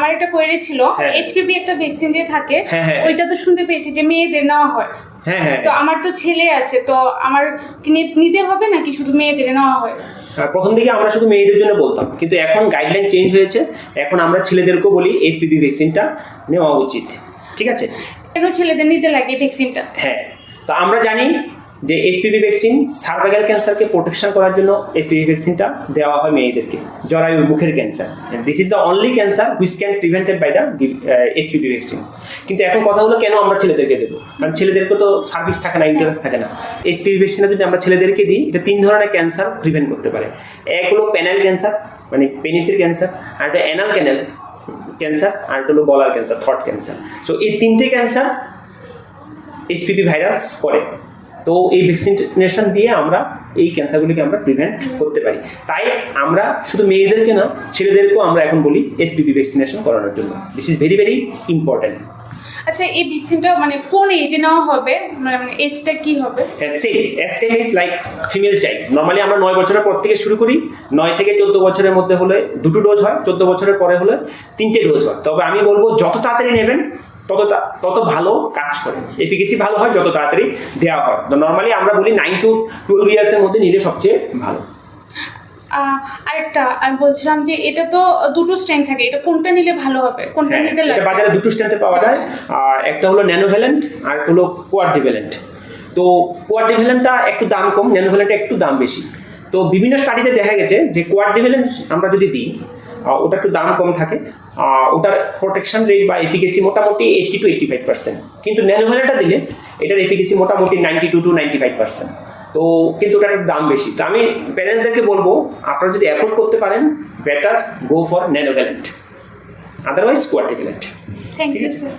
আমার একটা কোয়েরি ছিল, এইচপিভি একটা ভ্যাকসিন যে থাকে, ওইটা তো শুনতে পেয়েছি যে মেয়েদের নেওয়া হয়। তো আমার তো ছেলে আছে, তো আমার কি নিতে হবে নাকি শুধু মেয়েদের নেওয়া হয়? প্রথম দিকে আমরা শুধু মেয়েদের জন্য বলতাম, কিন্তু এখন গাইডলাইন চেঞ্জ হয়েছে, এখন আমরা ছেলেদেরকেও বলি এইচপিভি ভ্যাকসিনটা নেওয়া উচিত। ঠিক আছে? কেন ছেলেদের নিতে লাগে ভ্যাকসিনটা? হ্যাঁ, তো আমরা জানি যে এইচপিভি ভ্যাকসিন সার্ভাইকাল ক্যান্সারকে প্রোটেকশন করার জন্য এইচপিভি ভ্যাকসিনটা দেওয়া হয় মেয়েদেরকে, জরায়ুর মুখের cancer. This is the only cancer which can prevented by the HPV vaccine. কিন্তু এখন কথা হলো কেন আমরা ছেলেদেরকে দেবো, কারণ ছেলেদেরকে তো সার্ভিস থাকে না, ইন্টারেস্ট থাকে না। এইচপিভি ভ্যাকসিনটা যদি আমরা ছেলেদেরকে দিই, এটা 3 ধরনের ক্যান্সার প্রিভেন্ট করতে পারে। এক হলো প্যানেল ক্যান্সার, মানে পেনিসের ক্যান্সার, আর একটা অ্যানাল ক্যান্সার, আর একটা হলো গলার ক্যান্সার, থ্রট ক্যান্সার। সো এই 3টে ক্যান্সার এইচপিভি ভাইরাস করে। তো এই ভ্যাকসিনেশন দিয়ে আমরা এই ক্যান্সারগুলিকে আমরা প্রিভেন্ট করতে পারি। তাই আমরা শুধু মেয়েদেরকে না, ছেলেদেরকেও আমরা এখন বলি এইচপিভি ভ্যাকসিনেশন করানোর জন্য। This is very very important. আচ্ছা, এই ভ্যাকসিনটা মানে কোন এজে নেওয়া হবে, মানে এজটা কি হবে? Same is like female child. Normally আমরা 9 বছরের পর থেকে শুরু করি, 9 থেকে 14 বছরের মধ্যে হলে 2টো ডোজ হয়, 14 বছরের পরে হলে 3টে ডোজ হয়। তবে আমি বলবো যত তাড়াতাড়ি নেবেন তত ভালো কাজ করে, এফিকেসি ভালো হয় যত তাড়াতাড়ি দেওয়া হয়। তো নর্মালি আমরা বলি 9 to 12 ইয়ার্সের মধ্যে নিলে সবচেয়ে ভালো। আরেকটা আমি বলছিলাম যে এটা তো দুটো স্ট্রেন থাকে, এটা কোনটা নিলে ভালো হবে, কোনটা নিতে লাগে? এটা বাজারে দুটো স্ট্রেন্থে পাওয়া যায়, আর একটা হলো ন্যানোভ্যালেন্ট আর একটা হলো কোয়াড্রিভ্যালেন্ট। তো কোয়াড্রিভ্যালেন্টটা একটু দাম কম, ন্যানোভ্যালেন্টটা একটু দাম বেশি। তো বিভিন্ন স্টাডিতে দেখা গেছে যে কোয়াড্রিভ্যালেন্ট আমরা যদি দিই, ওটা একটু দাম কম থাকে, ওটার প্রোটেকশন রেট বা এফিকেসি মোটামুটি 80 to 85%। কিন্তু ন্যানোভ্যালেন্টটা দিলে এটার এফিকেসি মোটামুটি 92 to 95%। তো কিন্তু ওটার দাম বেশি। তো আমি প্যারেন্টসদেরকে বলবো, আপনারা যদি অ্যাফোর্ড করতে পারেন, better go for monovalent, otherwise quadrivalent. Thank you sir.